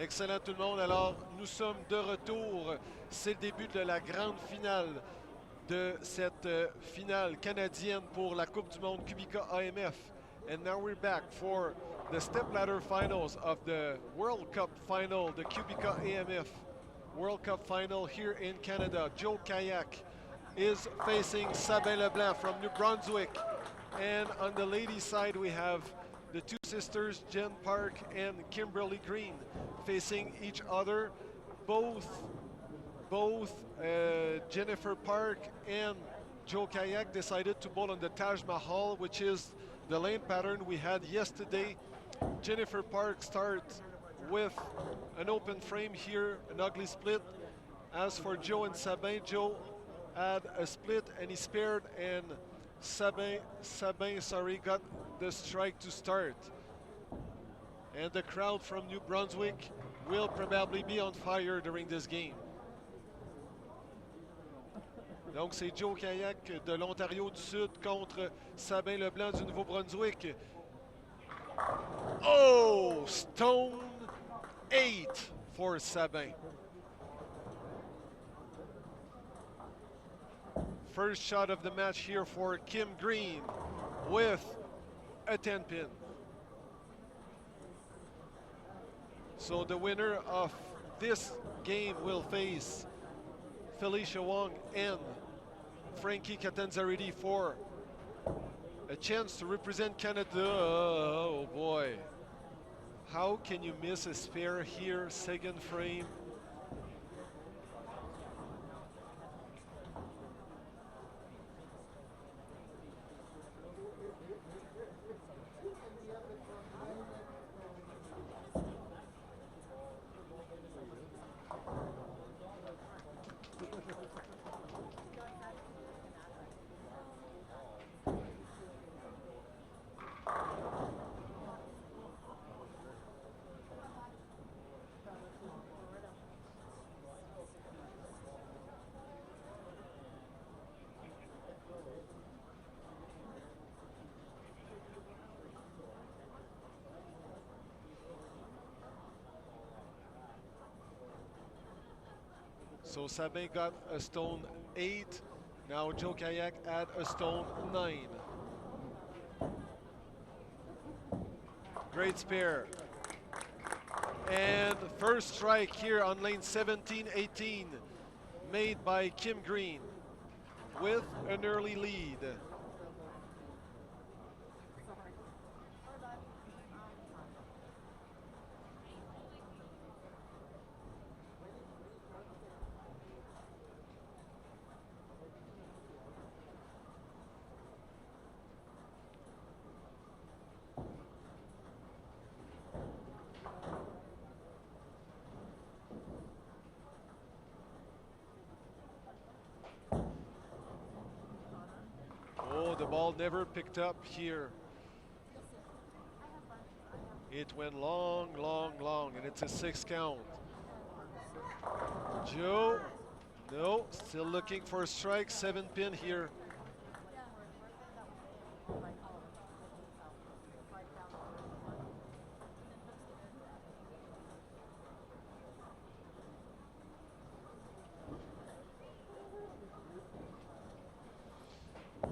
Excellent tout le monde. Alors, nous sommes de retour. C'est le début de la grande finale de cette finale canadienne pour la Coupe du Monde Kubica AMF. And now we're back for the stepladder finals of the World Cup final, the Kubica AMF World Cup final here in Canada. Joe Kayak is facing Sabin Leblanc from New Brunswick. And on the ladies' side, we have the two sisters, Jen Park and Kimberly Green, facing each other. Both Jennifer Park and Joe Kayak decided to bowl on the Taj Mahal, which is the lane pattern we had yesterday. Jennifer Park starts with an open frame here, an ugly split. As for Joe and Sabin, Joe had a split and he spared, and Sabin got the strike to start. And the crowd from New Brunswick will probably be on fire during this game. Donc c'est Joe Kayak de l'Ontario du Sud contre Sabin Leblanc du Nouveau-Brunswick. Oh, stone 8 for Sabin. First shot of the match here for Kim Green with a 10-pin. So the winner of this game will face Felicia Wong and Frankie Catanzariti for a chance to represent Canada. Oh boy. How can you miss a spare here? Second frame. So Sabin got a stone 8. Now Joe Kayak had a stone 9. Great spare. And first strike here on lane 17-18 made by Kim Green with an early lead. Oh, the ball never picked up here. It went long, and it's a 6 count. Joe, no, still looking for a strike, 7-pin here.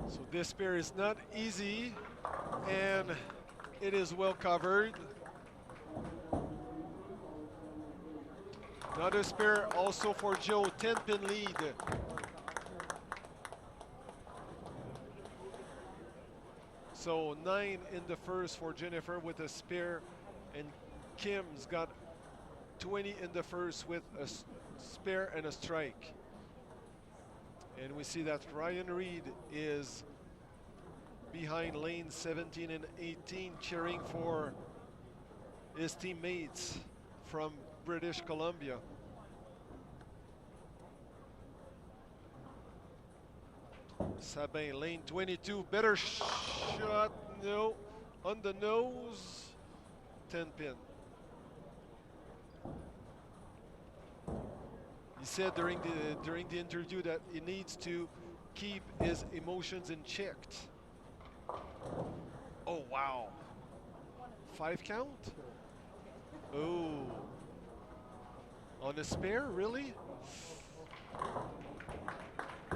So this pair is not easy, and it is well covered. Another spare also for Joe, 10-pin lead. So 9 in the first for Jennifer with a spare, and Kim's got 20 in the first with a spare and a strike. And we see that Ryan Reed is behind lane 17 and 18, cheering for his teammates from British Columbia. Sabin, lane 22, better shot, no, on the nose, 10-pin. He said during the interview that he needs to keep his emotions in check. Oh wow, 5 count. Oh, On a spear, really?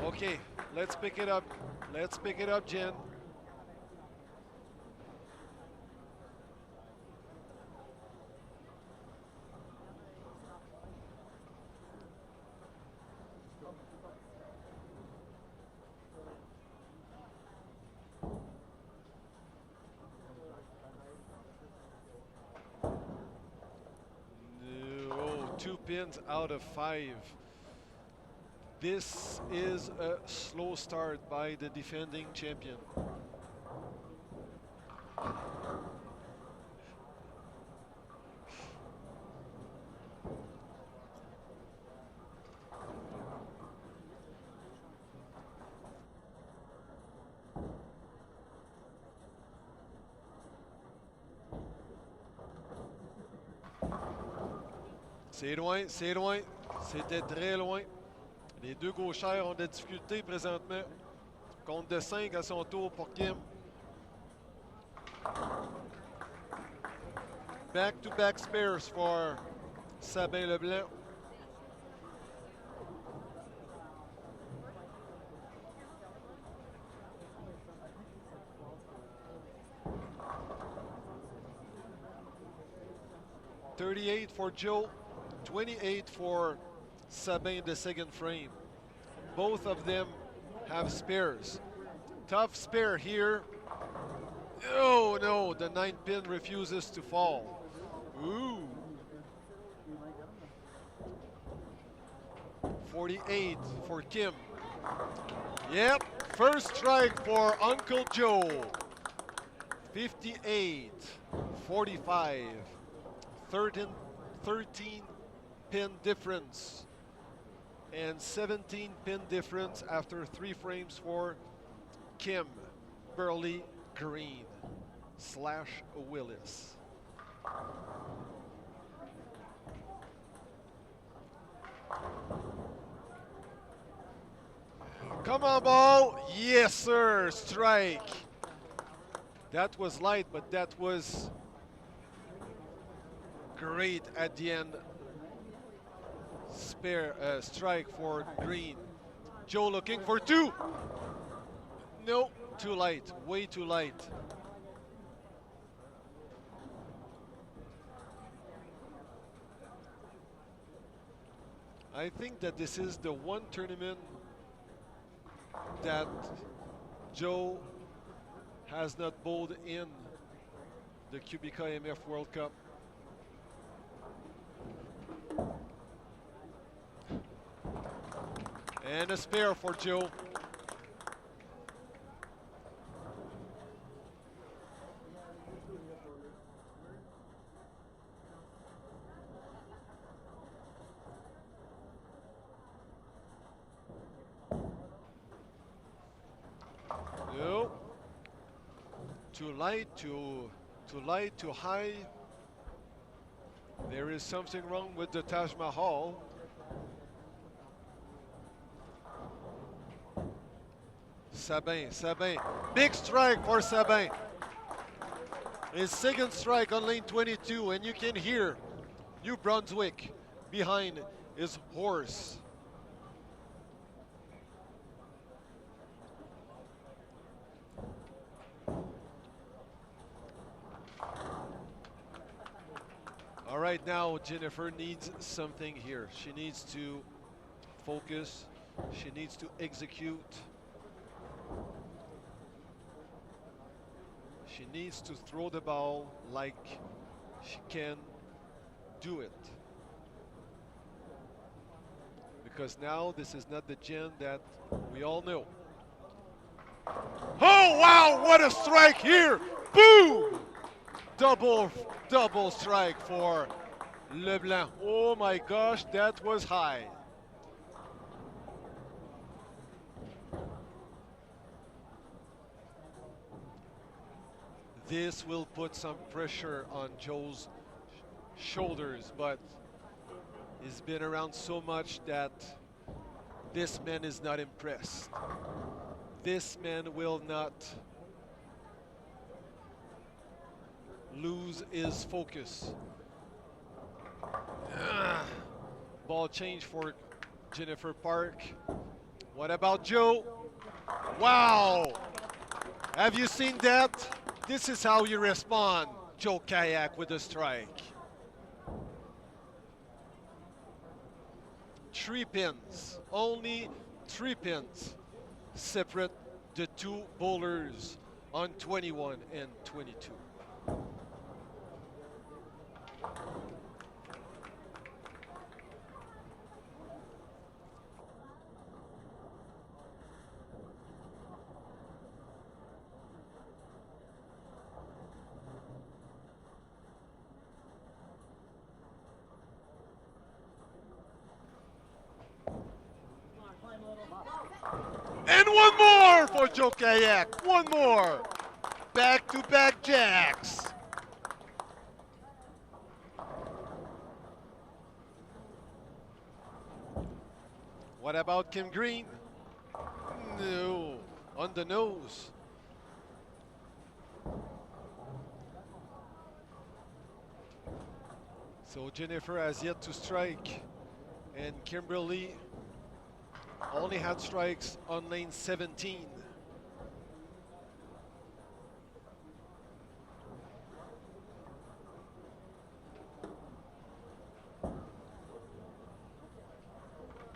Okay, let's pick it up. Let's pick it up, Jen. No, 2 pins out of 5. This is a slow start by the defending champion. C'est loin, c'est loin. C'était très loin. Les deux gauchères ont des difficultés présentement. Compte de 5 à son tour pour Kim. Back-to-back spares for Sabin Leblanc. $38 for Joe, 28 for Sabin the second frame. Both of them have spares. Tough spare here. Oh no, the 9 pin refuses to fall. Ooh. 48 for Kim. Yep, first strike for Uncle Joe. 58, 45, 13 pin difference. And 17 pin difference after 3 frames for Kim Burley Green / Willis. Come on, ball. Yes, sir. Strike. That was light, but that was great at the end. Strike for Green. Joe looking for 2. No, too light. Way too light. I think that this is the one tournament that Joe has not bowled in the Cubica IMF World Cup. And a spare for Joe. No. Too light, too light, too high. There is something wrong with the Taj Mahal. Sabin. Big strike for Sabin. His second strike on lane 22, and you can hear New Brunswick behind his horse. All right, now Jennifer needs something here. She needs to focus. She needs to execute. She needs to throw the ball like she can do it. Because now this is not the Jen that we all know. Oh, wow, what a strike here. Boom! Double strike for Leblanc. Oh my gosh, that was high. This will put some pressure on Joe's shoulders, but he's been around so much that this man is not impressed. This man will not lose his focus. Ball change for Jennifer Park. What about Joe? Wow! Have you seen that? This is how you respond, Joe Kayak with a strike. 3 pins, only 3 pins separate the two bowlers on 21 and 22. And one more for Joe Kayak. One more. Back-to-back jacks. What about Kim Green? No, on the nose. So Jennifer has yet to strike, and Kimberly only had strikes on lane 17.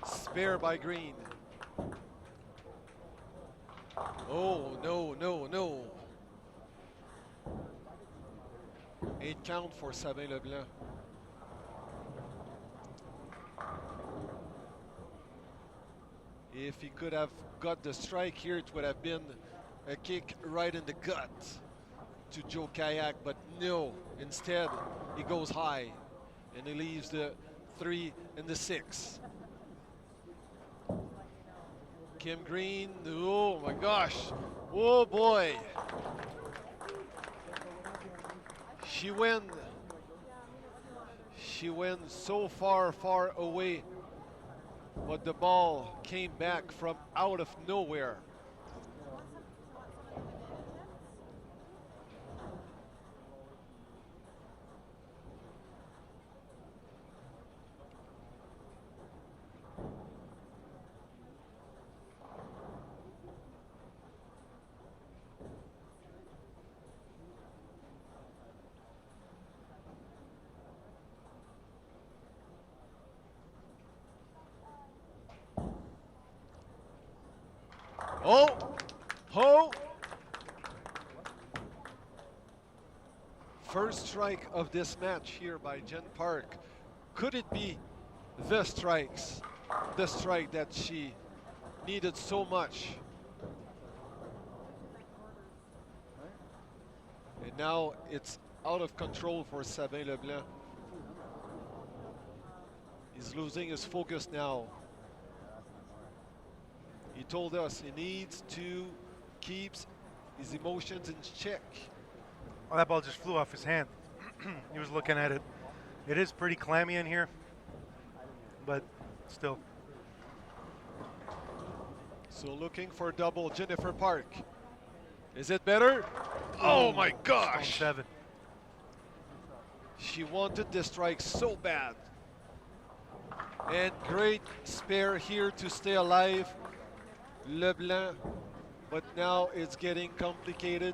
Spare by Green. Oh, no, no, no. 8 count for Sabin Leblanc. If he could have got the strike here, it would have been a kick right in the gut to Joe Kayak, but no. Instead, he goes high, and he leaves the 3 and the 6. Kim Green, oh my gosh, oh boy. She went so far away, but the ball came back from out of nowhere. Oh, ho! First strike of this match here by Jen Park. Could it be the strike that she needed so much? And now it's out of control for Sabin Leblanc. He's losing his focus now. He told us he needs to keep his emotions in check. Well, that ball just flew off his hand. He was looking at it. It is pretty clammy in here, but still. So looking for double Jennifer Park. Is it better? Oh my gosh! Stone 7. She wanted the strike so bad. And great spare here to stay alive. Leblanc, but now it's getting complicated.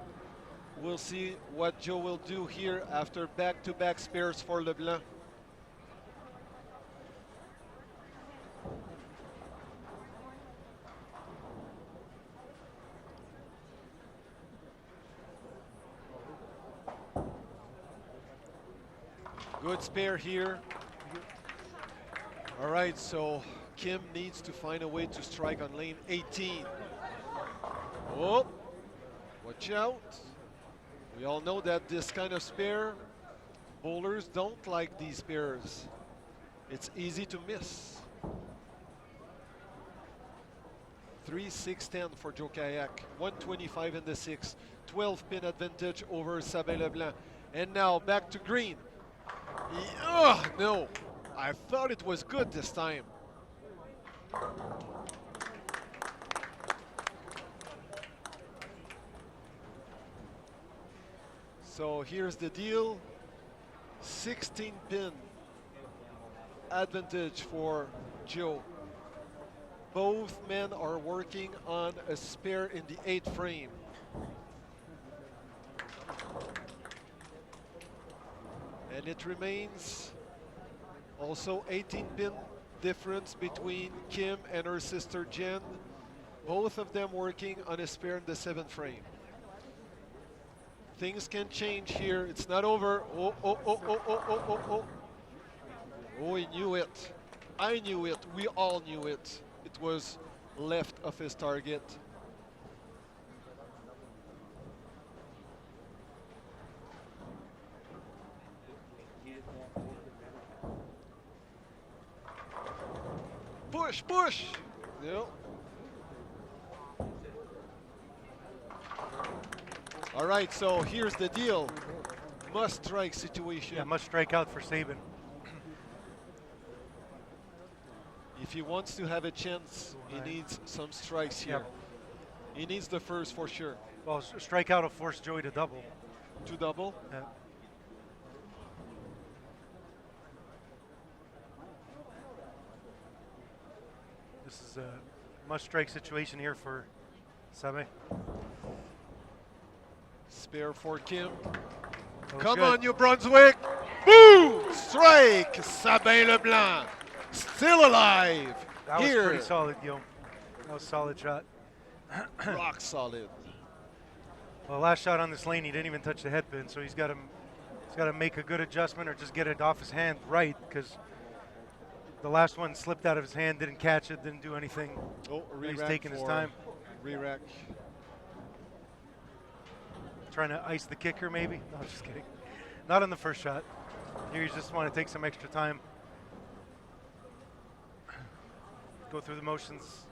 We'll see what Joe will do here after back-to-back spares for Leblanc. Good spare here. All right, so Kim needs to find a way to strike on lane 18. Oh, watch out. We all know that this kind of spare, bowlers don't like these spares. It's easy to miss. 3, 6, 10 for Joe Kayak. 125 in the 6. 12 pin advantage over Sabin Leblanc. And now back to Green. No, I thought it was good this time. So here's the deal. 16 pin advantage for Joe. Both men are working on a spare in the 8th frame. And it remains also 18-pin difference between Kim and her sister Jen. Both of them working on a spare in the 7th frame. Things can change here. It's not over. Oh, oh, oh, oh, oh, oh, oh, oh. Oh, he knew it. I knew it. We all knew it. It was left of his target. Push, push. Yep. All right, so here's the deal. Must strike situation. Yeah, must strike out for Sabin. If he wants to have a chance, he needs some strikes here. Yep. He needs the first for sure. Well, strikeout will force Joey to double. To double? Yeah. This is a must-strike situation here for Sabe. Spare for Kim. Oh, Come good. on, New Brunswick. Boom! Strike! Sabin Leblanc. Still alive. That was Here. pretty solid, Guillaume. That was a solid shot. Rock solid. Well, last shot on this lane, he didn't even touch the head pin, so he's got to make a good adjustment or just get it off his hand right, because the last one slipped out of his hand, didn't catch it, didn't do anything. Oh, He's re-rack taking his for time. Re-rack. Trying to ice the kicker, maybe? No, just kidding. Not on the first shot. Here you just want to take some extra time. Go through the motions.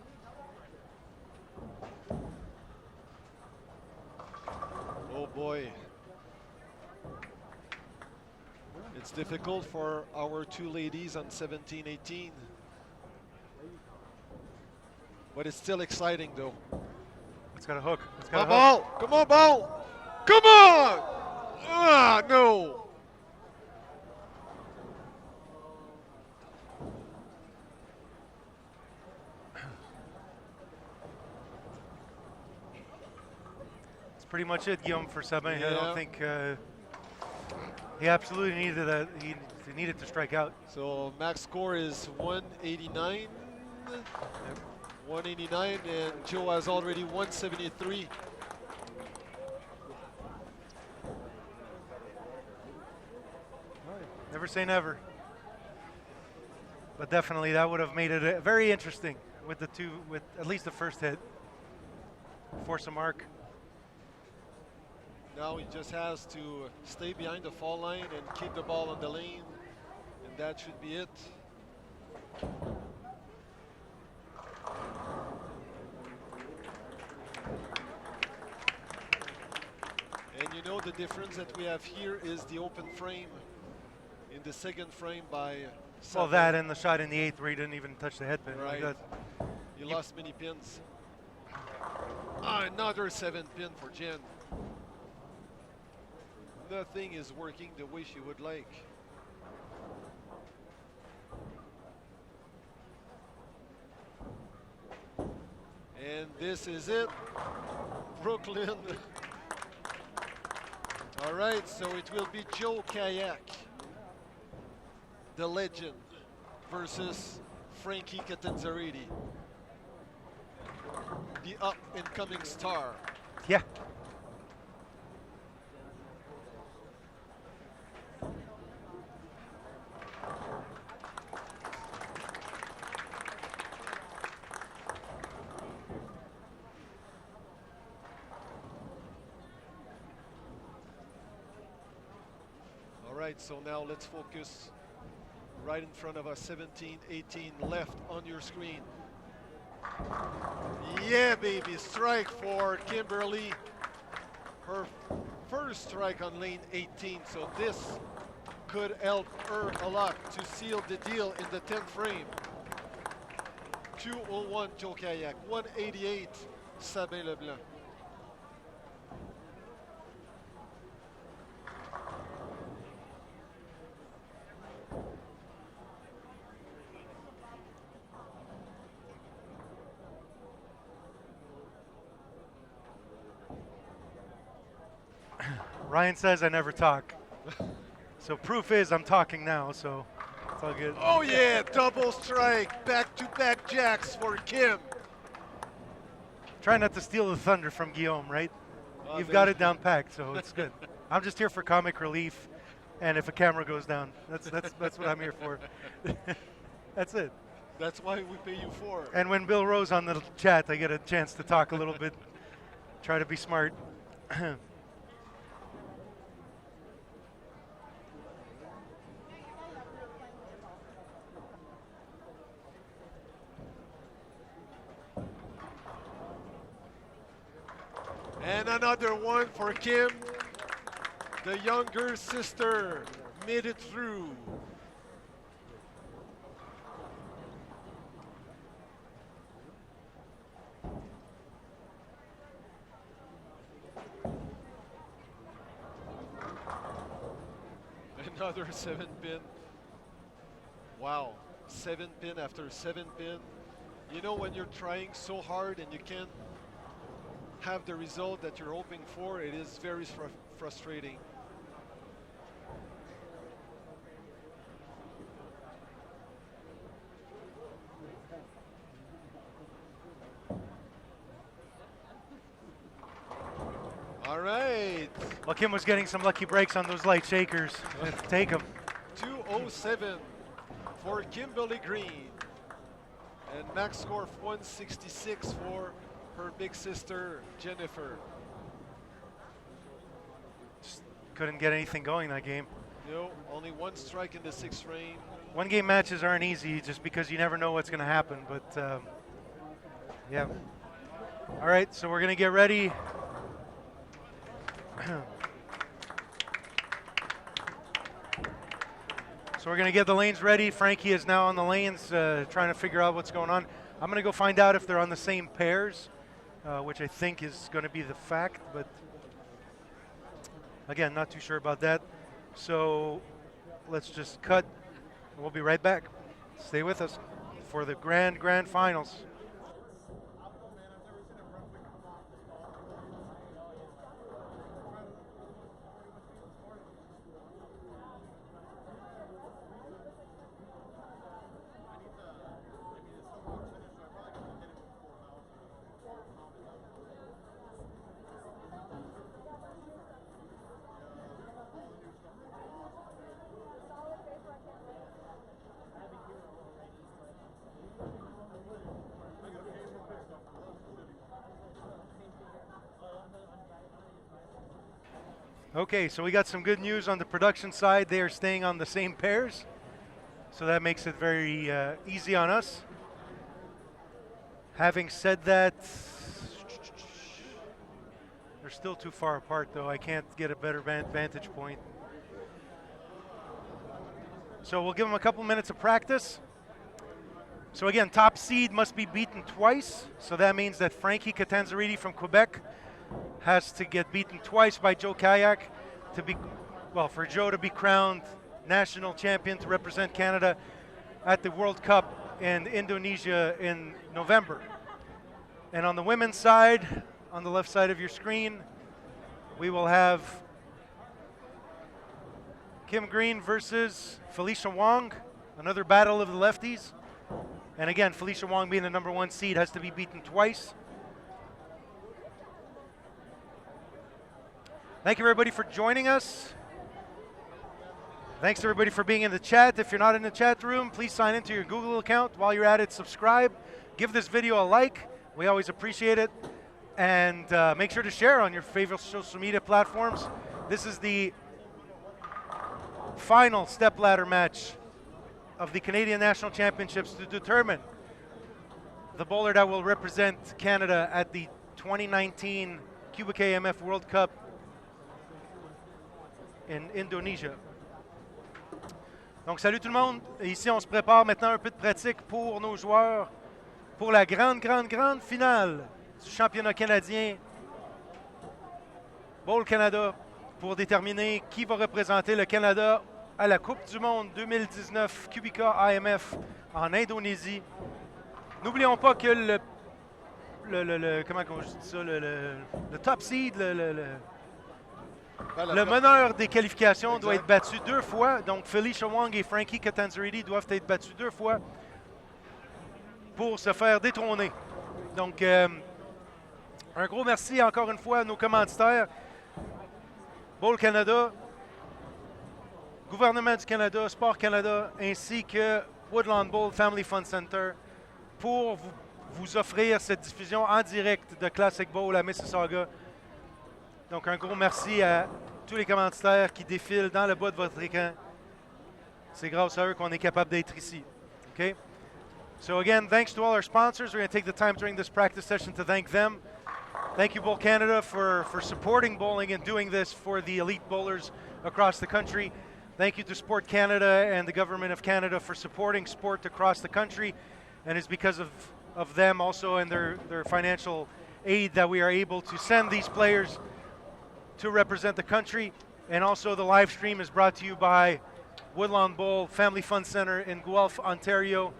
Oh boy. It's difficult for our two ladies on 17-18. But it's still exciting though. It's got a hook. It's Come got a on, hook. ball! Come on, ball! Come on! Ah, no! That's pretty much it, Guillaume, for Sabin. I Yeah. don't think he absolutely needed that. He needed to strike out. So max score is 189. 189, and Joe has already 173. Never say never. But definitely that would have made it very interesting with the two, with at least the first hit. Force a mark. Now he just has to stay behind the fall line and keep the ball on the lane, and that should be it. And you know the difference that we have here is the open frame in the second frame by Well, Sabin. that and the shot in the eighth where he didn't even touch the head pin. Right. That- He lost many pins. Ah, another 7 pin for Jen. Nothing is working the way she would like. And this is it. Brooklyn. All right, so it will be Joe Kayak, the legend, versus Frankie Catanzariti, the up-and-coming star. Yeah. All right, so now let's focus right in front of us, 17, 18, left on your screen. Yeah, baby, strike for Kimberly. Her first strike on lane 18, so this could help her a lot to seal the deal in the 10th frame. 201 Joe Kayak, 188 Sabin Leblanc. Ryan says I never talk. So proof is I'm talking now, so it's all good. Oh yeah, double strike, back-to-back jacks for Kim. Try not to steal the thunder from Guillaume, right? You've there- got it down packed, so it's good. I'm just here for comic relief, and if a camera goes down, that's what I'm here for. That's it. That's why we pay you for. And when Bill Rose on the chat, I get a chance to talk a little bit, try to be smart. And another one for Kim. The younger sister made it through. Another 7-pin. Wow, 7-pin after 7-pin. You know when you're trying so hard and you can't have the result that you're hoping for, it is very frustrating. All right. Well, Kim was getting some lucky breaks on those light shakers. Take them. 207 for Kimberly Green. And max score of 166 for her big sister, Jennifer. Just couldn't get anything going that game. No, only one strike in the 6th frame. One game matches aren't easy just because you never know what's going to happen, but yeah. All right, so we're going to get ready. So we're going to get the lanes ready. Frankie is now on the lanes trying to figure out what's going on. I'm going to go find out if they're on the same pairs, which I think is going to be the fact, but again, not too sure about that. So let's just cut. We'll be right back. Stay with us for the grand finals. Okay, so we got some good news on the production side. They are staying on the same pairs, so that makes it very easy on us. Having said that, they're still too far apart, though. I can't get a better vantage point. So we'll give them a couple minutes of practice. So again, top seed must be beaten twice. So that means that Frankie Catanzariti from Quebec has to get beaten twice by Joe Kayak to be, well, for Joe to be crowned national champion to represent Canada at the World Cup in Indonesia in November. And on the women's side, on the left side of your screen, we will have Kim Green versus Felicia Wong, another battle of the lefties. And again, Felicia Wong being the #1 seed has to be beaten twice. Thank you, everybody, for joining us. Thanks, everybody, for being in the chat. If you're not in the chat room, please sign into your Google account. While you're at it, subscribe. Give this video a like. We always appreciate it. And make sure to share on your favorite social media platforms. This is the final stepladder match of the Canadian National Championships to determine the bowler that will represent Canada at the 2019 Quebec AMF World Cup in Indonesia. Donc salut tout le monde. Ici on se prépare maintenant un peu de pratique pour nos joueurs pour la grande finale du championnat canadien Bowl Canada pour déterminer qui va représenter le Canada à la Coupe du Monde 2019 Quebec AMF en Indonésie. N'oublions pas que le comment on dit ça, le top seed, Le meneur des qualifications doit être battu 2 fois. Donc, Felicia Wong et Frankie Catanzariti doivent être battus 2 fois pour se faire détrôner. Donc, un gros merci encore une fois à nos commanditaires. Bowl Canada, Gouvernement du Canada, Sport Canada, ainsi que Woodlawn Bowl Family Fun Center pour vous offrir cette diffusion en direct de Classic Bowl à Mississauga. Donc, un gros merci à tous les commanditaires qui défilent dans le bas de votre écran. C'est grâce à eux qu'on est capable d'être ici. Okay? So again, thanks to all our sponsors. We're going to take the time during this practice session to thank them. Thank you, Bowl Canada, for supporting bowling and doing this for the elite bowlers across the country. Thank you to Sport Canada and the Government of Canada for supporting sport across the country. And it's because of them also and their financial aid that we are able to send these players to represent the country. And also the live stream is brought to you by Woodlawn Bowl Family Fun Center in Guelph, Ontario.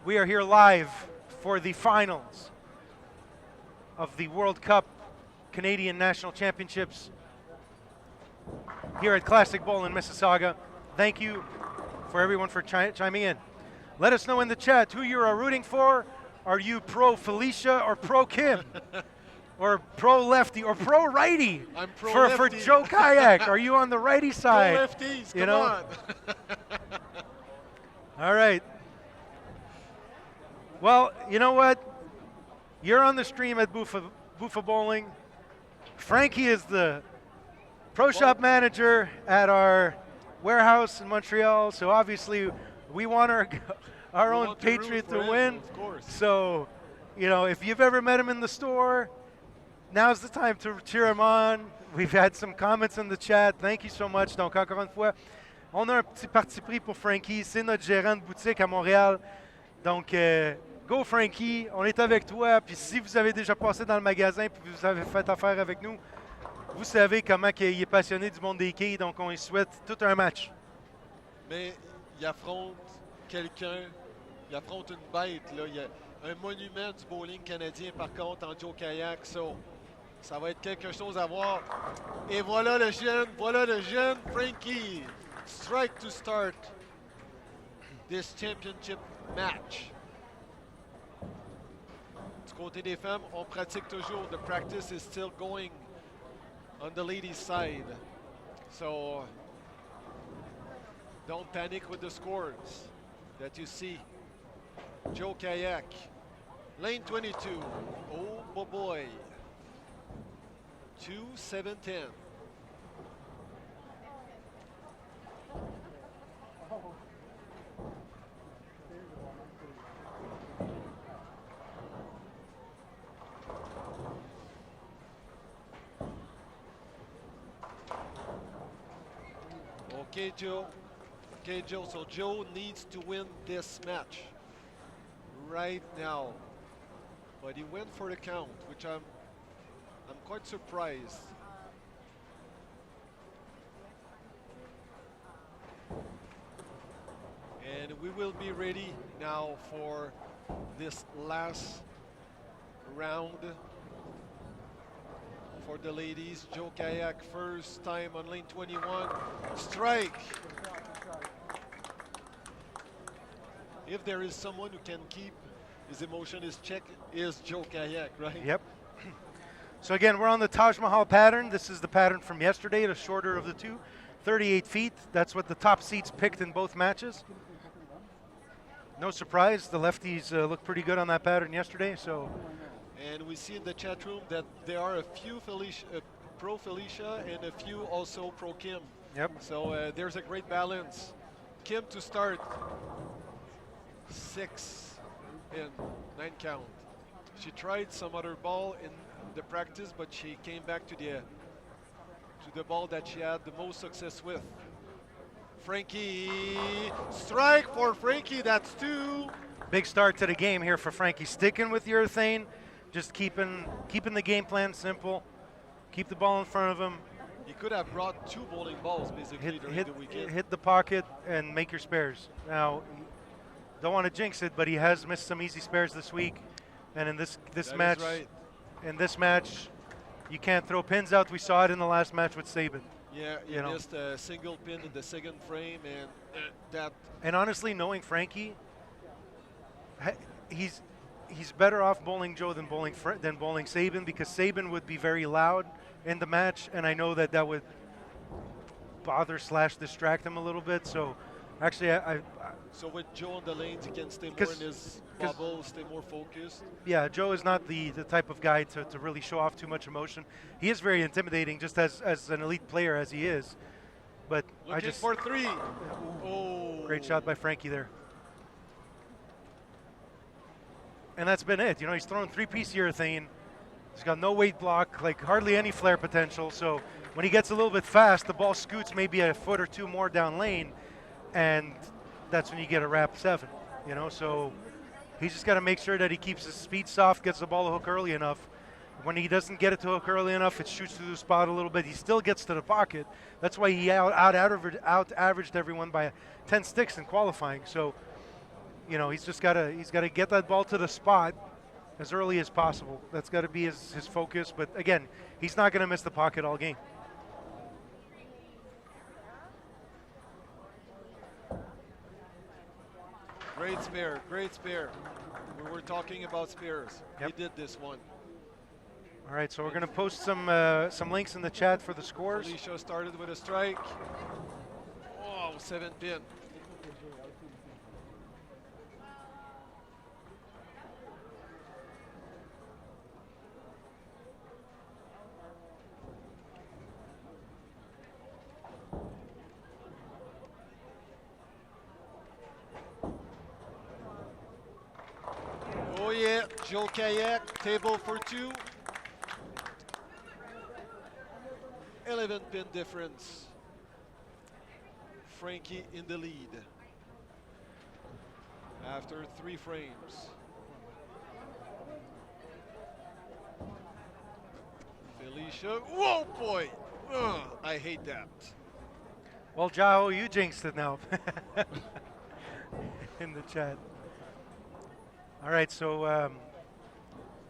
We are here live for the finals of the World Cup Canadian National Championships here at Classic Bowl in Mississauga. Thank you for everyone for chiming in. Let us know in the chat who you are rooting for. Are you pro Felicia or pro Kim? Or pro lefty or pro righty? I'm pro for Joe Kayak. Are you on the righty side? Pro lefties, come on. All right. Well, you know what? You're on the stream at Buffa Bowling. Frankie is the pro shop manager at our warehouse in Montreal. So obviously we want our own Patriot to win. Of course. So, you know, if you've ever met him in the store, now's the time to cheer him on. We've had some comments in the chat. Thank you so much. Donc, encore une fois, on a un petit parti pris pour Frankie. C'est notre gérant de boutique à Montréal. Donc, go Frankie, on est avec toi. Puis si vous avez déjà passé dans le magasin puis vous avez fait affaire avec nous, vous savez comment il est passionné du monde des quilles. Donc, on lui souhaite tout un match. Mais il affronte quelqu'un, il affronte une bête. Là. Il y a un monument du bowling canadien, par contre, en Joe Kayak. So, ça va être quelque chose à voir. Et voilà le jeune Frankie. Strike to start this championship match. Du côté des femmes, on pratique toujours. The practice is still going on the ladies' side. So, don't panic with the scores that you see. Joe Kayak, lane 22. Oh boy. 2-7-10. Okay, Joe. Okay, Joe. So Joe needs to win this match right now. But he went for the count, which I'm quite surprised. And we will be ready now for this last round for the ladies. Joe Kayak, first time on lane 21. Strike. If there is someone who can keep his emotion is check, is Joe Kayak, right? Yep. So again, we're on the Taj Mahal pattern. This is the pattern from yesterday, the shorter of the two, 38 feet. That's what the top seats picked in both matches. No surprise, the lefties looked pretty good on that pattern yesterday. So, and we see in the chat room that there are a few pro Felicia and a few also pro Kim. Yep. So there's a great balance. Kim to start. 6 in 9 count. She tried some other ball in the practice, but she came back to the ball that she had the most success with. Frankie, strike for Frankie, that's 2. Big start to the game here for Frankie. Sticking with urethane, just keeping the game plan simple. Keep the ball in front of him. He could have brought 2 bowling balls basically during the weekend. Hit the pocket and make your spares. Now, don't want to jinx it, but he has missed some easy spares this week. And in this match, right. in this match, You can't throw pins out. We saw it in the last match with Sabin. Yeah, he You know. missed a single pin in the second frame, and that. And honestly, knowing Frankie, he's better off bowling Joe than bowling Sabin, because Sabin would be very loud in the match, and I know that would bother / distract him a little bit. So actually, So with Joe on the lanes, he can stay more in his bubble, stay more focused. Yeah, Joe is not the type of guy to really show off too much emotion. He is very intimidating, just as an elite player as he is. But Looking for three. Oh. Great shot by Frankie there. And that's been it. You know, he's thrown 3-piece urethane. He's got no weight block, like hardly any flare potential. So when he gets a little bit fast, the ball scoots maybe a foot or two more down lane, and that's when you get a wrap 7. You know, so he's just got to make sure that he keeps his speed soft, gets the ball to hook early enough. When he doesn't get it to hook early enough, it shoots through the spot a little bit. He still gets to the pocket. That's why he out-averaged everyone by 10 sticks in qualifying. So, you know, he's got to get that ball to the spot as early as possible. That's got to be his focus. But again, he's not going to miss the pocket all game. Great spare, great spare. We were talking about spares. Yep. He did this one. All right, so we're going to post some links in the chat for the scores. Felicia started with a strike. Oh, 7 pin. Oh yeah, Joe Kayak, table for 2. 11 pin difference. Frankie in the lead after 3 frames. Felicia, whoa boy! Ugh, I hate that. Well, Jao, you jinxed it now in the chat. All right, so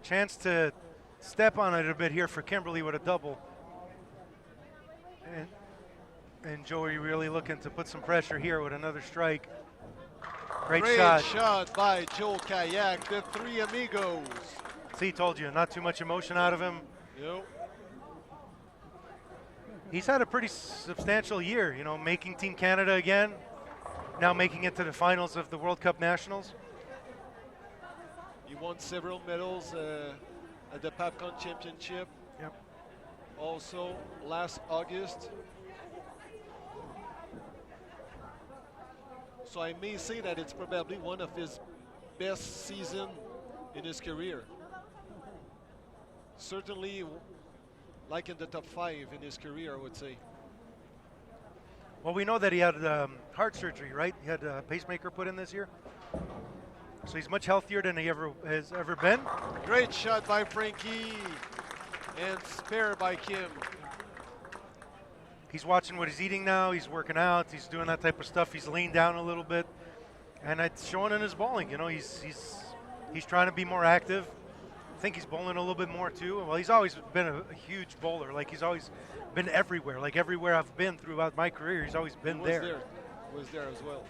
chance to step on it a bit here for Kimberly with a double. And Joey really looking to put some pressure here with another strike. Great shot by Joe Kayak, the 3 amigos. See, told you, not too much emotion out of him. Yep. He's had a pretty substantial year, you know, making Team Canada again, now making it to the finals of the World Cup Nationals. He won several medals at the PAPCON Championship. Yep. Also last August. So I may say that it's probably one of his best season in his career. Certainly like in the top 5 in his career, I would say. Well, we know that he had heart surgery, right? He had a pacemaker put in this year. So he's much healthier than he has ever been. Great shot by Frankie and spare by Kim. He's watching what he's eating now. He's working out. He's doing that type of stuff. He's leaned down a little bit, and it's showing in his bowling. You know, he's trying to be more active. I think he's bowling a little bit more too. Well, he's always been a huge bowler. Like, he's always been everywhere. Like, everywhere I've been throughout my career, he's always been there. He was there as well.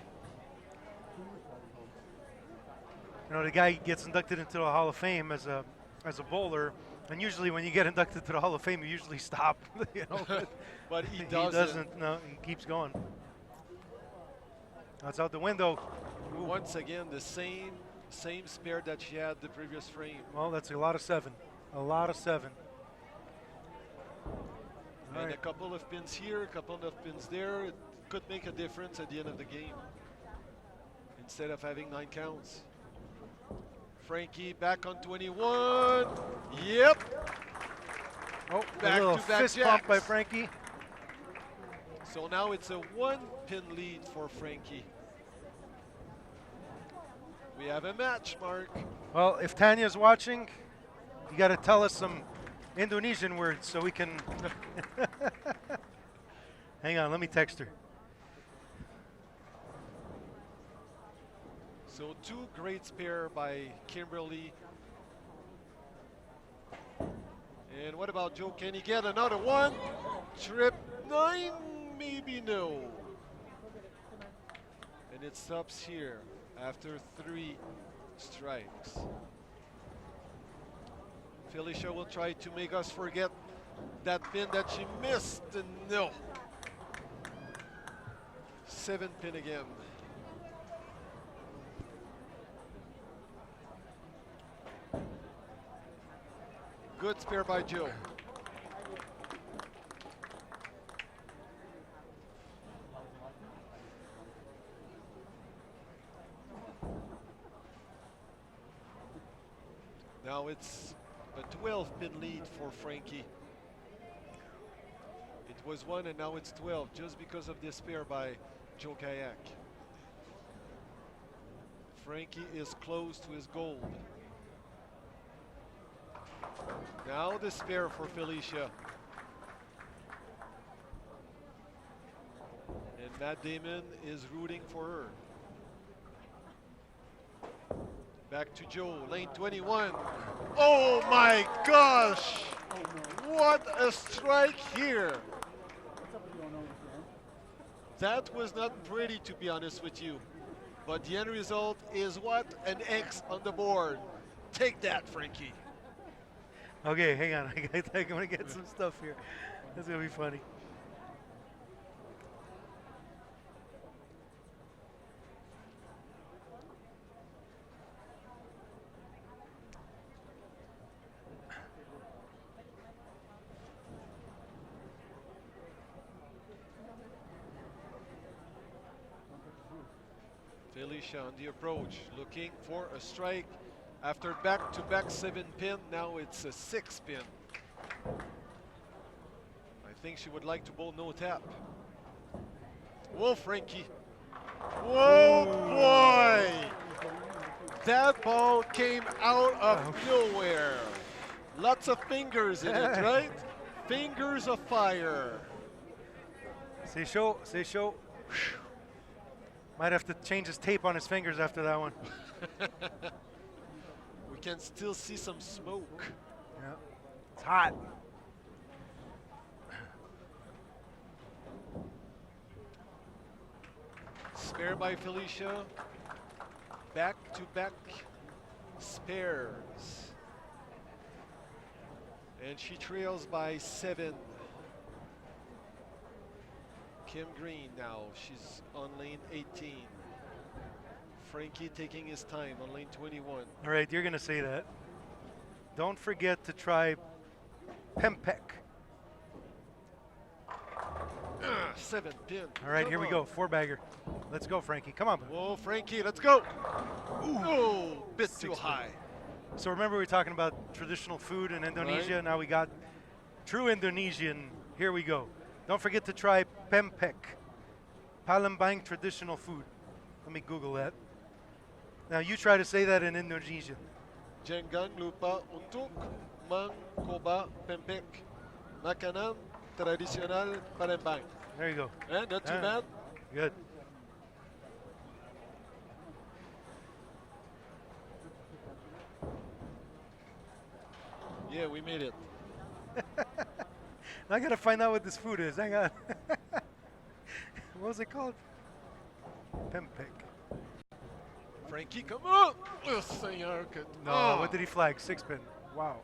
You know, the guy gets inducted into the Hall of Fame as a bowler, and usually when you get inducted to the Hall of Fame, you usually stop. You know, but he doesn't. No, he keeps going. That's out the window. Ooh. Once again, the same spare that she had the previous frame. Well, that's a lot of 7. A lot of 7. And right. A couple of pins here, a couple of pins there. It could make a difference at the end of the game. Instead of having 9 counts. Frankie back on 21. Yep. Oh, back a little to back fist jacks. bump by Frankie. So now it's a 1-pin lead for Frankie. We have a match, Mark. Well, if Tanya's watching, you got to tell us some Indonesian words so we can. Hang on, let me text her. So 2 great spare by Kimberly And what about Joe? Can he get another one? Trip 9, maybe no. And it stops here after 3 strikes. Felicia will try to make us forget that pin that she missed. And no. 7 pin again. Good spare by Joe. Now it's a 12-pin lead for Frankie. It was 1 and now it's 12 just because of this spare by Joe Kayak. Frankie is close to his gold. Now the spare for Felicia. And Matt Damon is rooting for her. Back to Joe, lane 21. Oh my gosh! What a strike here! That was not pretty, to be honest with you. But the end result is what? An X on the board. Take that, Frankie. Okay, hang on. I think I'm gonna get some stuff here. That's gonna be funny. Felicia on the approach, looking for a strike after back-to-back 7-pin. Now it's a 6-pin. I think she would like to bowl no tap. Whoa, Frankie. Whoa, boy! That ball came out of nowhere. Lots of fingers in it, right? Fingers of fire. C'est chaud, c'est chaud. Might have to change his tape on his fingers after that one. We can still see some smoke. Yeah, it's hot. Spare by Felicia. Back-to-back spares. And she trails by 7. Kim Green now, she's on lane 18. Frankie taking his time on lane 21. All right, you're gonna say that. Don't forget to try Pempek. 7-pin. All right, here we go, 4-bagger. Let's go, Frankie, come on. Whoa, Frankie, let's go. Ooh, bit too high. So remember we were talking about traditional food in Indonesia. Right. Now we got true Indonesian. Here we go. Don't forget to try Pempek, Palembang traditional food. Let me Google that. Now you try to say that in Indonesian. Jangan lupa untuk mengcoba pempek, makanan tradisional Palembang. There you go. Not too bad. Good. Yeah, we made it. I gotta find out what this food is. Hang on. What was it called? Pempek. Frankie, come on! Oh, senor. No, what did he flag? 6-pin. Wow.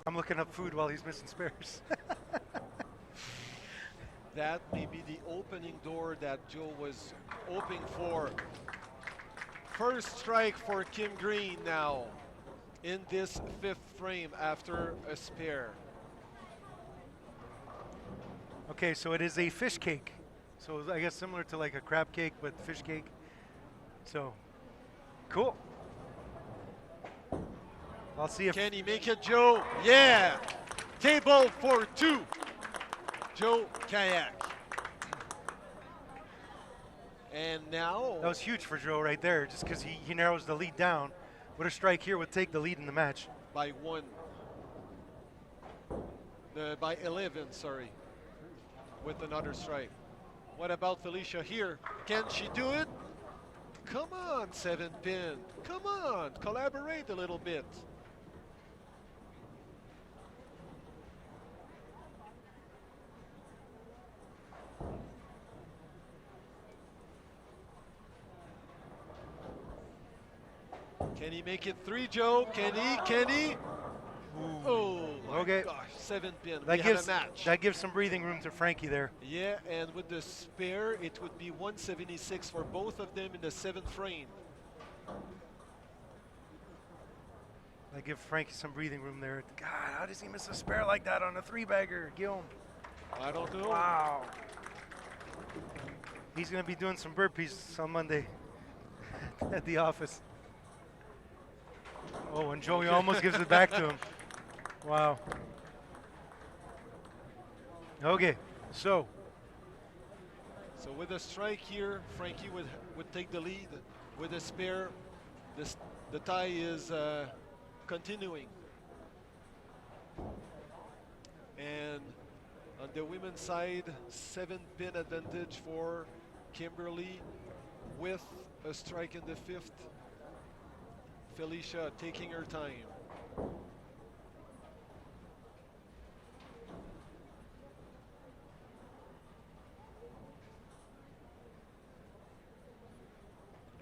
I'm looking up food while he's missing spares. That may be the opening door that Joe was hoping for. First strike for Kim Green now in this 5th frame after a spare. Okay, so it is a fish cake. So I guess similar to like a crab cake, but fish cake. So, cool. I'll see if... Can he make it, Joe? Yeah! Table for 2. Joe Kayak. And now... That was huge for Joe right there, just because he narrows the lead down. What a strike here would take the lead in the match. By 1. By 11, sorry. With another strike. What about Felicia here? Can she do it? Come on, 7-pin. Come on, collaborate a little bit. Can he make it 3, Joe? Can he? Can he? Oh my gosh, 7 pin. We had a match. That gives some breathing room to Frankie there. Yeah, and with the spare, it would be 176 for both of them in the 7th frame. That gives Frankie some breathing room there. God, how does he miss a spare like that on a 3-bagger, Guillaume? I don't know. Wow. He's going to be doing some burpees on Monday at the office. Oh, and Joey almost gives it back to him. Wow. Okay, so with a strike here, Frankie would take the lead. With a spare, the tie is continuing. And on the women's side, 7-pin advantage for Kimberly with a strike in the 5th. Felicia taking her time.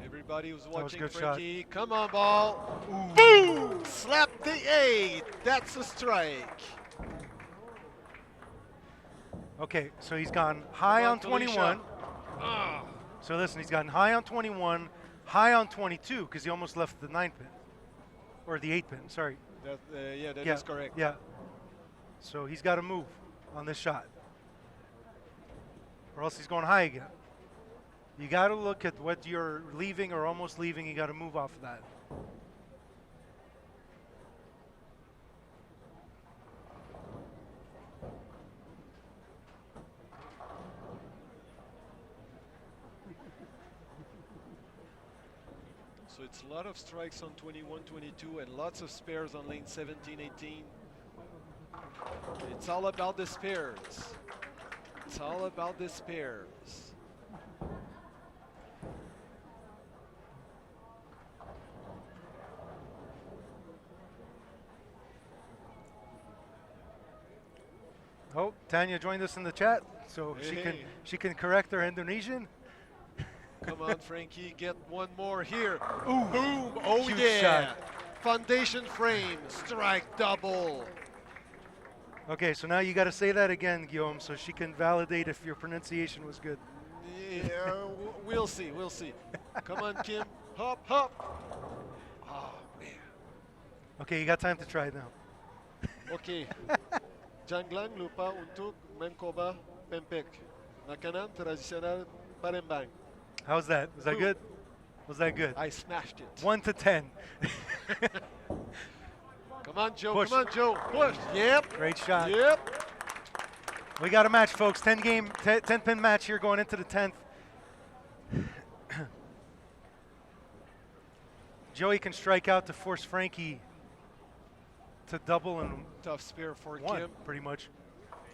Everybody who's watching Frankie, come on, ball. Ooh. Boom! Slap the 8. That's a strike. Okay, so he's gone high on 21. So listen, he's gotten high on 21, high on 22, because he almost left the 9-pin. Or the 8-pin, sorry. That is correct. Yeah. So he's got to move on this shot. Or else he's going high again. You got to look at what you're leaving or almost leaving. You got to move off of that. So it's a lot of strikes on 21, 22, and lots of spares on lane 17, 18. It's all about the spares. It's all about the spares. Oh, Tanya joined us in the chat, so she can correct her Indonesian. Come on, Frankie, get one more here. Ooh, boom! Oh huge yeah! shot. Foundation frame, strike double. Okay, so now you got to say that again, Guillaume, so she can validate if your pronunciation was good. Yeah, we'll see, we'll see. Come on, Kim, hop, hop. Oh man. Okay, you got time to try it now. Okay. Janglang lupa untuk mencoba pempek. Makanan tradisional Palembang. How's that? Was that good? Was that good? I smashed it. 1 to 10. Come on, Joe. Push. Come on, Joe. Push. Yep. Great shot. Yep. We got a match, folks. 10-pin match here going into the 10th. Joey can strike out to force Frankie to double and tough spear for one, Kim. pretty much.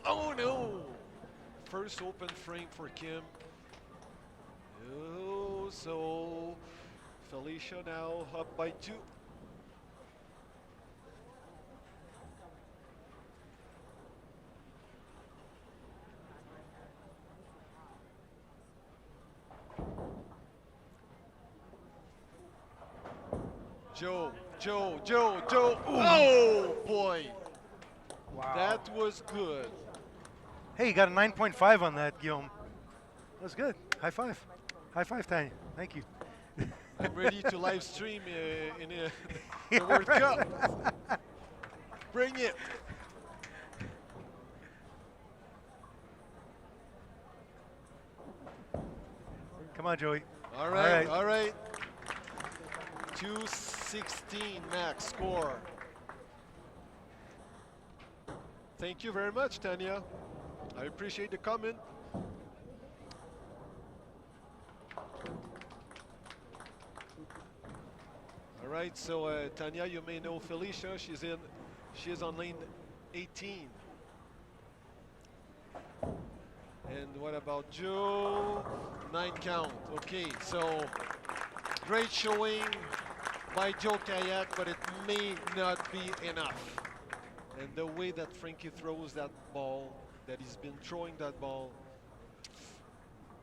Oh no! First open frame for Kim. Oh, so Felicia now up by 2. Joe. Ooh. Oh boy. Wow. That was good. Hey, you got a 9.5 on that, Guillaume. That was good. High five. High five, Tanya. Thank you. I'm ready to live stream in the World Cup. Bring it. Come on, Joey. All right. 216 max score. Thank you very much, Tanya. I appreciate the comment. All right, so Tanya, you may know Felicia. She is on lane 18. And what about Joe? 9 count. Okay, so great showing by Joe Kayak, but it may not be enough. And the way that Frankie throws that ball, that he's been throwing that ball,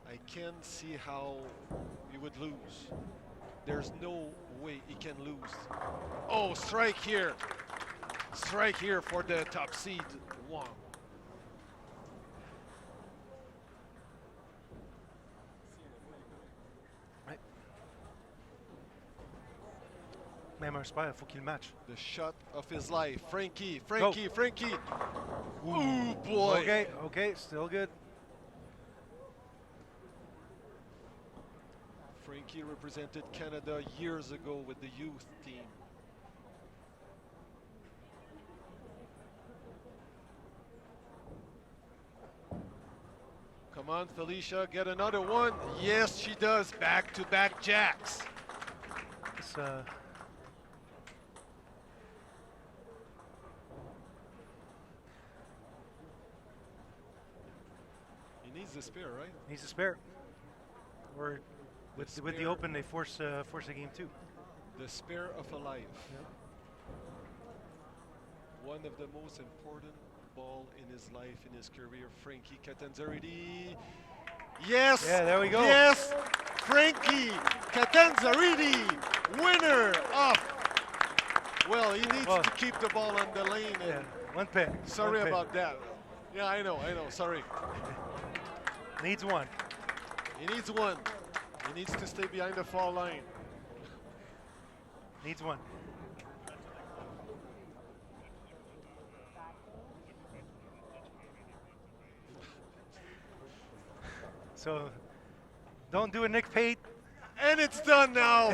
I can't see how he would lose. There's no way he can lose. Oh, strike here. Strike here for the top seed, Wong. Ouais. Même un spy, il faut qu'il match. The shot of his life. Frankie. Ooh, boy. Okay, still good. Frankie represented Canada years ago with the youth team. Come on, Felicia, get another one. Yes, she does. Back-to-back jacks. It's, He needs the spare, right? needs a spare. Or with the open, they force a game too. The spare of a life. Yep. One of the most important ball in his life, in his career, Frankie Catanzariti. Yes! Yeah, there we go. Yes! Frankie Catanzariti, winner of. Well, he needs to keep the ball on the lane. Yeah, And one pin. sorry one pin. about that. Yeah, I know, sorry. Needs one. He needs one. He needs to stay behind the foul line. Needs one. So, don't do a Nick Pate. And it's done now.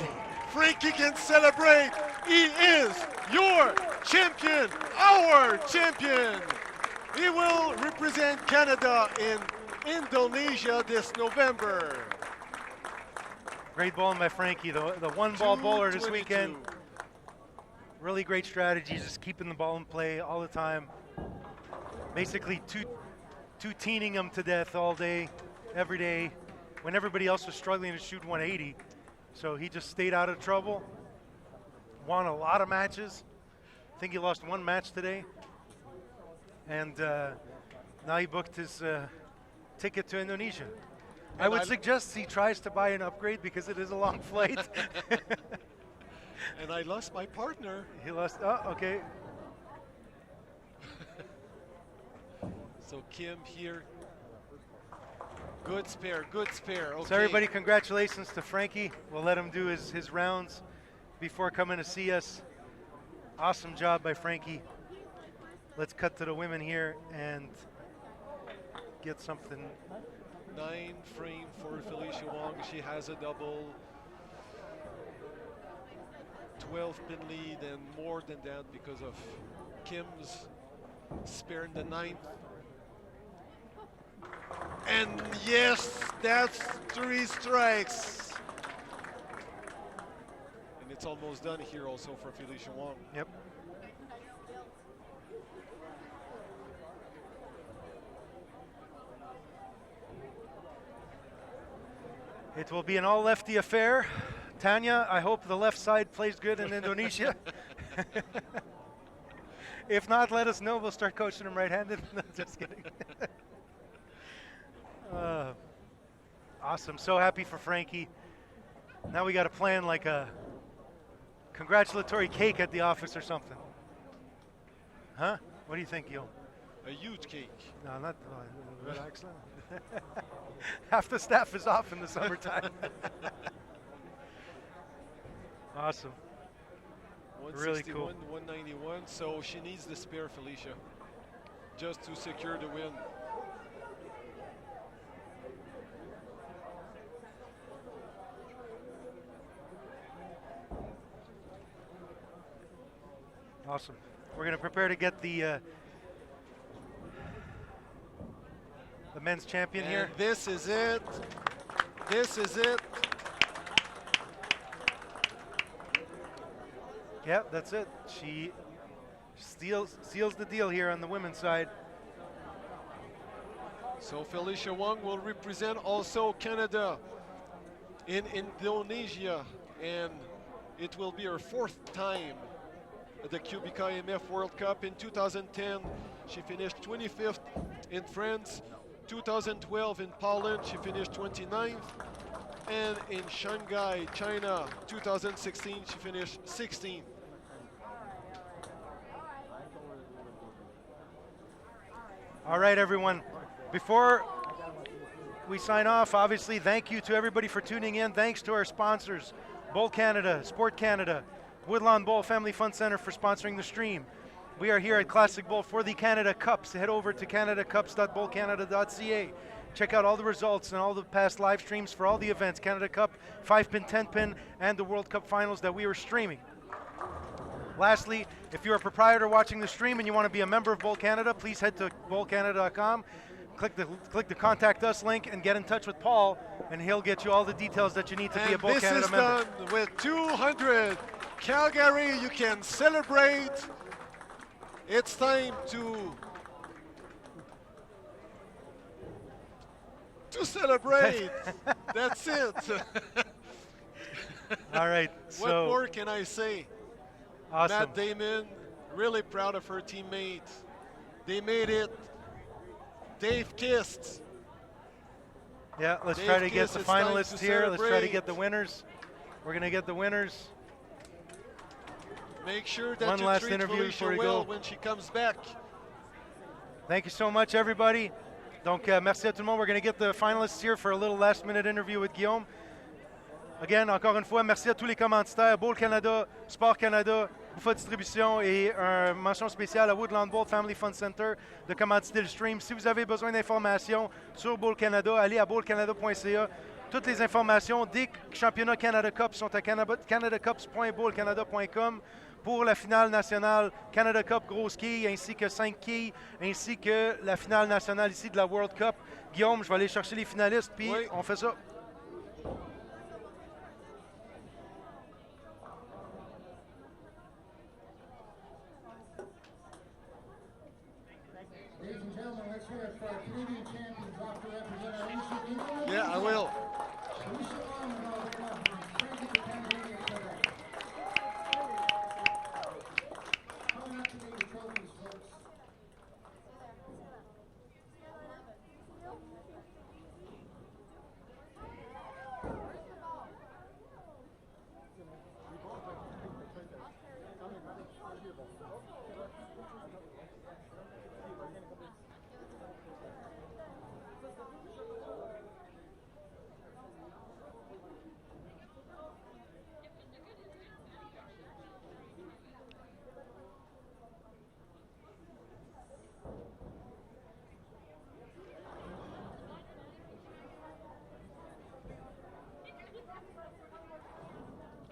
Frankie can celebrate. He is your champion, our champion. He will represent Canada in Indonesia this November. Great ball by Frankie, the one ball bowler this 2:22. weekend. Really great strategy, just keeping the ball in play all the time. Basically two teening him to death all day, every day, when everybody else was struggling to shoot 180. So he just stayed out of trouble, won a lot of matches. I think he lost one match today. And now he booked his ticket to Indonesia. I would suggest he tries to buy an upgrade because it is a long flight. And I lost my partner. He lost, oh, okay. So Kim here. Good spare, okay. So everybody, congratulations to Frankie. We'll let him do his rounds before coming to see us. Awesome job by Frankie. Let's cut to the women here and get something. 9 frame for Felicia Wong. She has a double. 12 pin lead and more than that because of Kim's spare in the 9th. And yes, that's 3 strikes. And it's almost done here also for Felicia Wong. Yep. It will be an all-lefty affair. Tanya, I hope the left side plays good in Indonesia. If not, let us know. We'll start coaching him right-handed. Just kidding. Awesome. So happy for Frankie. Now we got to plan like a congratulatory cake at the office or something. Huh? What do you think, Gil? A huge cake. No, not relax now. Half the staff is off in the summertime. Awesome. Really cool. 191, so she needs the spare, Felicia, just to secure the win. Awesome. We're going to prepare to get the men's champion And here. this is it. This is it. Yep, that's it. She seals the deal here on the women's side. So Felicia Wong will represent also Canada in Indonesia, and it will be her 4th time at the Cubica IMF World Cup. In 2010, she finished 25th in France. 2012 in Poland, she finished 29th. and in Shanghai, China, 2016, she finished 16th. All right, everyone. Before we sign off, obviously, thank you to everybody for tuning in. Thanks to our sponsors, Bowl Canada, Sport Canada, Woodlawn Bowl Family Fun Center for sponsoring the stream. We are here at Classic Bowl for the Canada Cups. Head over to canadacups.bowlcanada.ca. Check out all the results and all the past live streams for all the events, Canada Cup, 5-pin, 10-pin, and the World Cup finals that we are streaming. Lastly, if you're a proprietor watching the stream and you want to be a member of Bowl Canada, please head to bowlcanada.com, click the Contact Us link, and get in touch with Paul, and he'll get you all the details that you need to be a Bowl Canada member. This is done with 200. Calgary, you can celebrate. It's time to celebrate. That's it. All right. What more can I say? Awesome. Matt Damon, really proud of her teammates. They made it. Dave kissed. Yeah, let's try to get the finalists here. Let's try to get the winners. We're going to get the winners. Make sure that one you last treat interview Felicia before we well go. When she comes back. Thank you so much, everybody. Donc, merci à tout le monde. We're going to get the finalists here for a little last-minute interview with Guillaume. Again, encore une fois, merci à tous les commanditaires, Bowl Canada, Sport Canada, Bouffat Distribution et une mention spéciale à Woodland Bowl Family Fun Center de commanditer le stream. Si vous avez besoin d'informations sur Bowl Canada, allez à bowlcanada.ca. Toutes les informations des championnats Canada Cup sont à canadacups.bowlcanada.com pour la finale nationale Canada Cup Grosse Quille ainsi que 5 quilles, ainsi que la finale nationale ici de la World Cup. Guillaume, je vais aller chercher les finalistes, puis oui. On fait ça. Yeah, I will.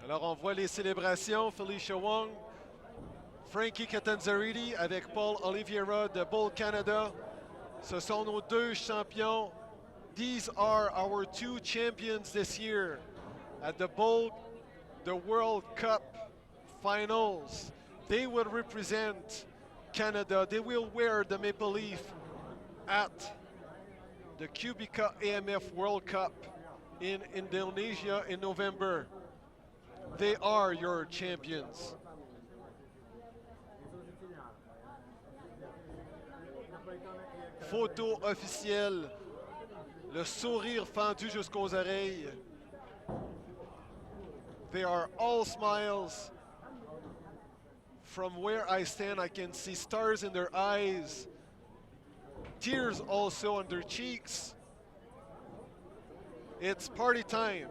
Alors, on voit les célébrations. Felicia Wong, Frankie Catanzariti avec Paul Oliveira de Bowl Canada. Ce sont nos deux champions. These are our two champions this year at the World Cup finals. They will represent Canada. They will wear the maple leaf at the Cubica AMF World Cup in Indonesia in November. They are your champions. Photo officielle, le sourire fendu jusqu'aux oreilles. They are all smiles. From where I stand, I can see stars in their eyes, tears also on their cheeks. It's party time.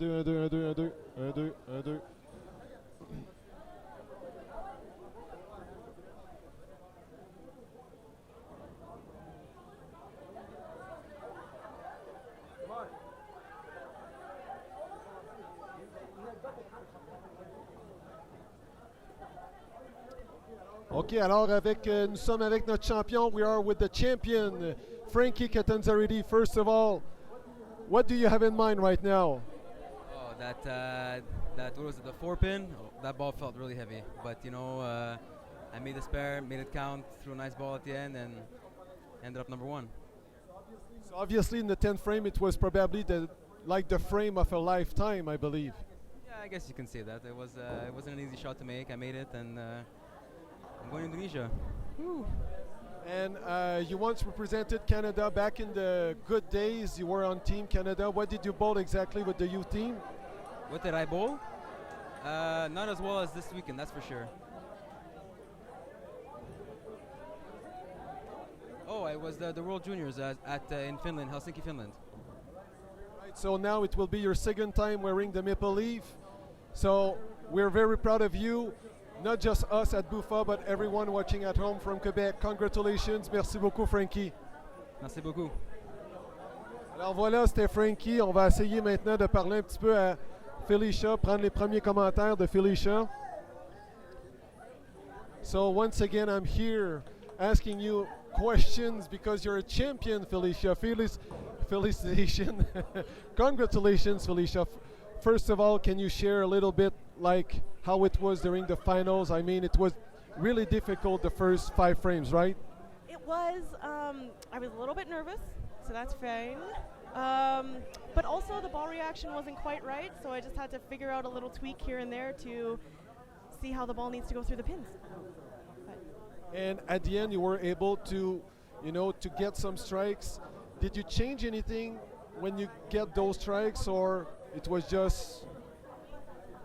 2, 1, 2, 1, 2, 1, 2, 1, 2, 1, 2. OK, alors nous sommes avec notre champion. We are with the champion, Frankie Catanzariti. First of all, what do you have in mind right now? Oh, that what was it, the 4-pin? Oh, that ball felt really heavy, but you know, I made the spare, made it count, threw a nice ball at the end, and ended up number 1. So obviously, in the 10th frame, it was probably like the frame of a lifetime, I believe. Yeah, I guess you can say that. It wasn't an easy shot to make. I made it, and I'm going to Indonesia. Woo. And you once represented Canada back in the good days. You were on Team Canada. What did you bowl exactly with the youth team? What did I bowl? Not as well as this weekend, that's for sure. Oh, I was the World Juniors in Finland, Helsinki, Finland. Right, so now it will be your second time wearing the maple leaf. So we're very proud of you. Not just us at Buffa, but everyone watching at home from Quebec. Congratulations. Merci beaucoup, Frankie. Merci beaucoup. Alors voilà, c'était Frankie. On va essayer maintenant de parler un petit peu à Felicia, prendre les premiers commentaires de Felicia. So once again, I'm here asking you questions because you're a champion, Felicia. Felicitation. Congratulations, Felicia. First of all, can you share a little bit like how it was during the finals? I mean, it was really difficult the first 5 frames, right? It was. I was a little bit nervous, so that's fine. But also the ball reaction wasn't quite right, so I just had to figure out a little tweak here and there to see how the ball needs to go through the pins. And at the end, you were able to, to get some strikes. Did you change anything when you get those strikes, or it was just...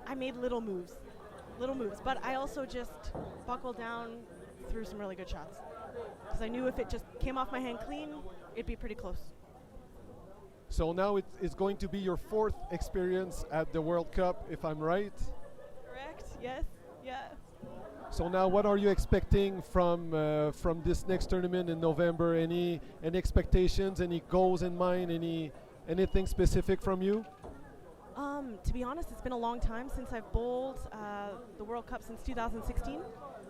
I made little moves, but I also just buckled down, threw some really good shots. Because I knew if it just came off my hand clean, it'd be pretty close. So now it's going to be your 4th experience at the World Cup, if I'm right? Correct, yes, yeah. So now what are you expecting from this next tournament in November? Any expectations, any goals in mind, anything specific from you? To be honest, it's been a long time since I've bowled the World Cup since 2016.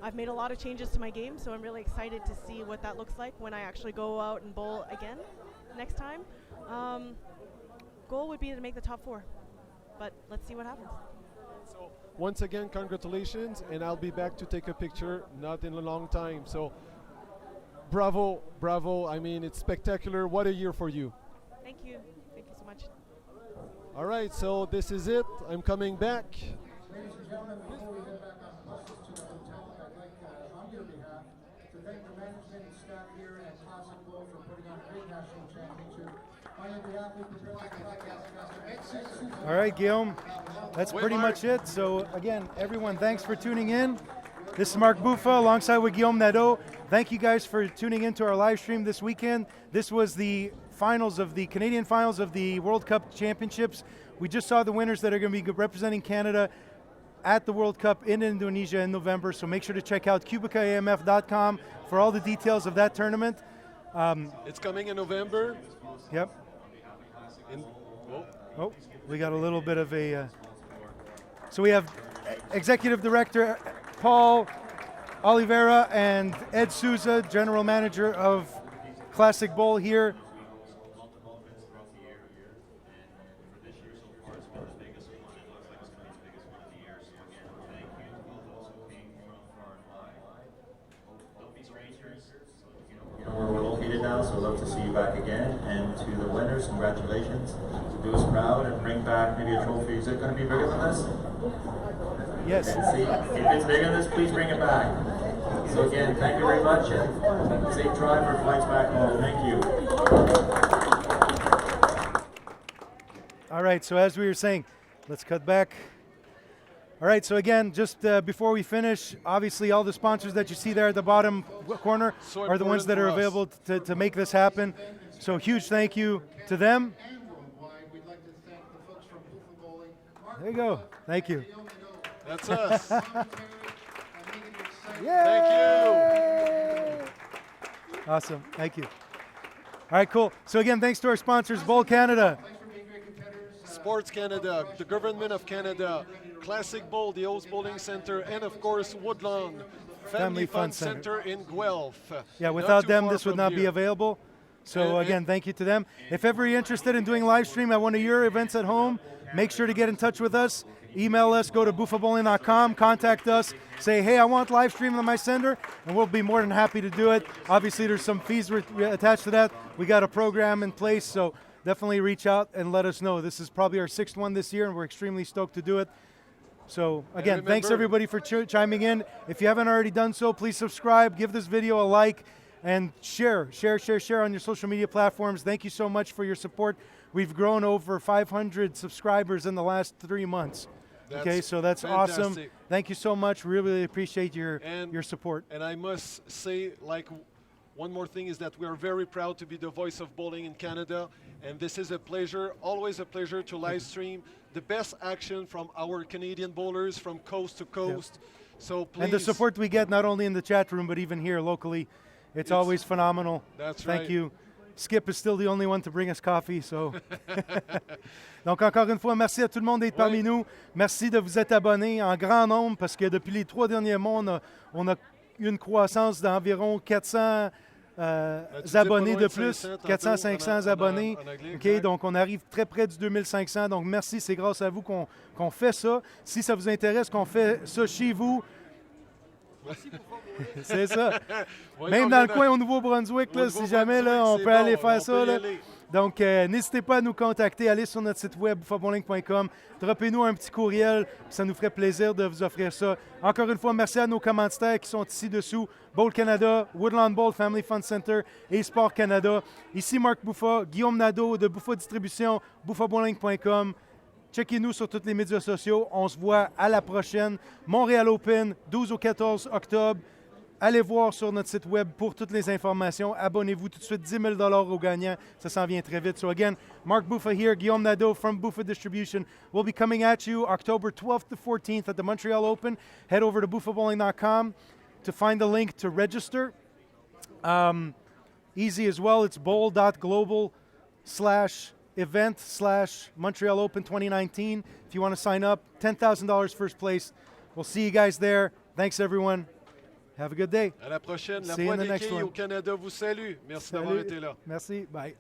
I've made a lot of changes to my game, so I'm really excited to see what that looks like when I actually go out and bowl again next time. Goal would be to make the top 4, but let's see what happens. So once again, congratulations, and I'll be back to take a picture, not in a long time. So bravo, bravo. I mean, it's spectacular. What a year for you. Thank you so much. All right, so this is it. I'm coming back. Ladies and gentlemen, before we head back on buses to the hotel, I'd like, on your behalf, to thank the management and staff here at Classic Bowl for putting on a great national championship. On your behalf, we prepare the broadcast. All right, Guillaume, that's pretty much it. So again, everyone, thanks for tuning in. This is Mark Buffa alongside with Guillaume Nadeau. Thank you guys for tuning into our live stream this weekend. This was the Canadian finals of the World Cup Championships. We just saw the winners that are going to be representing Canada at the World Cup in Indonesia in November. So make sure to check out cubicaamf.com for all the details of that tournament. It's coming in November. Yep. Oh, we got a little bit of a... So we have Executive Director Paul Oliveira and Ed Souza, General Manager of Classic Bowl here. We're located now, so we'd love to see you back again. And to the winners, congratulations. So do us proud and bring back maybe a trophy. Is it going to be bigger than this? Yes. And see, if it's bigger than this, please bring it back. So again, thank you very much, and safe drive for flights back home. Thank you. All right, so as we were saying, let's cut back. All right, so again, just before we finish, obviously all the sponsors that you see there at the bottom corner are the ones that are available to make this happen. So huge thank you to them. And worldwide, we'd like to thank the folks from Buffa Bowling There you go. Thank you. That's us. Yay! Awesome. Thank you. All right, cool. So again, thanks to our sponsors, Bowl Canada, Sports Canada, the Government of Canada, Classic Bowl, the O's Bowling Center, and of course Woodlawn Family Fun Center in Guelph. Yeah, Not without too them, far this would from not be here. available. So And- again, thank you to them. If ever you're interested in doing live stream at one of your events at home, make sure to get in touch with us. Email us, go to buffabowling.com, contact us, say, hey, I want live stream on my sender, and we'll be more than happy to do it. Obviously, there's some fees attached to that. We got a program in place, so definitely reach out and let us know. This is probably our 6th one this year, and we're extremely stoked to do it. So again, thanks remember- everybody for chiming in. If you haven't already done so, please subscribe, give this video a like, and share on your social media platforms. Thank you so much for your support. We've grown over 500 subscribers in the last 3 months. Okay, so that's awesome. fantastic. Thank you so much. Really appreciate your support. And I must say, like, one more thing is that we are very proud to be the voice of bowling in Canada, and this is a pleasure, always a pleasure to live stream the best action from our Canadian bowlers from coast to coast. So please. And the support we get not only in the chat room, but even here locally, it's always phenomenal. That's Thank right. you. Skip is still the only one to bring us coffee, so. Donc encore une fois, merci à tout le monde d'être parmi nous. Merci de vous être abonnés en grand nombre parce que depuis les 3 derniers mois, on a eu une croissance d'environ 400 abonnés de plus, 400-500 abonnés. OK, donc on arrive très près du 2500. Donc merci, c'est grâce à vous qu'on fait ça. Si ça vous intéresse qu'on fait ça chez vous, c'est ça. Même dans le coin au Nouveau-Brunswick, là, si jamais là, on peut aller faire ça. Là. Donc, n'hésitez pas à nous contacter. Allez sur notre site web, buffabowling.com. Droppez-nous un petit courriel. Ça nous ferait plaisir de vous offrir ça. Encore une fois, merci à nos commanditaires qui sont ici dessous. Bowl Canada, Woodland Bowl, Family Fun Center et Sport Canada. Ici Marc Bouffa, Guillaume Nadeau de Bouffa Distribution, buffabowling.com. Checkez-nous sur tous les médias sociaux. On se voit à la prochaine. Montréal Open, 12 au 14 octobre. Allez voir sur notre site web pour toutes les informations. Abonnez-vous tout de suite, 10 000 aux gagnants. Ça s'en vient très vite. So again, Mark Bouffa here, Guillaume Nadeau from Bouffa Distribution. We'll be coming at you October 12th to 14th at the Montreal Open. Head over to buffabowling.com to find the link to register. Easy as well. It's bowl.global/event/Montreal Open 2019. If you want to sign up, $10,000 first place. We'll see you guys there. Thanks, everyone. Have a good day. À la prochaine. La See you Voix in the des next quilles one. au Canada vous salue. Merci d'avoir Salut. été là. Merci. Bye.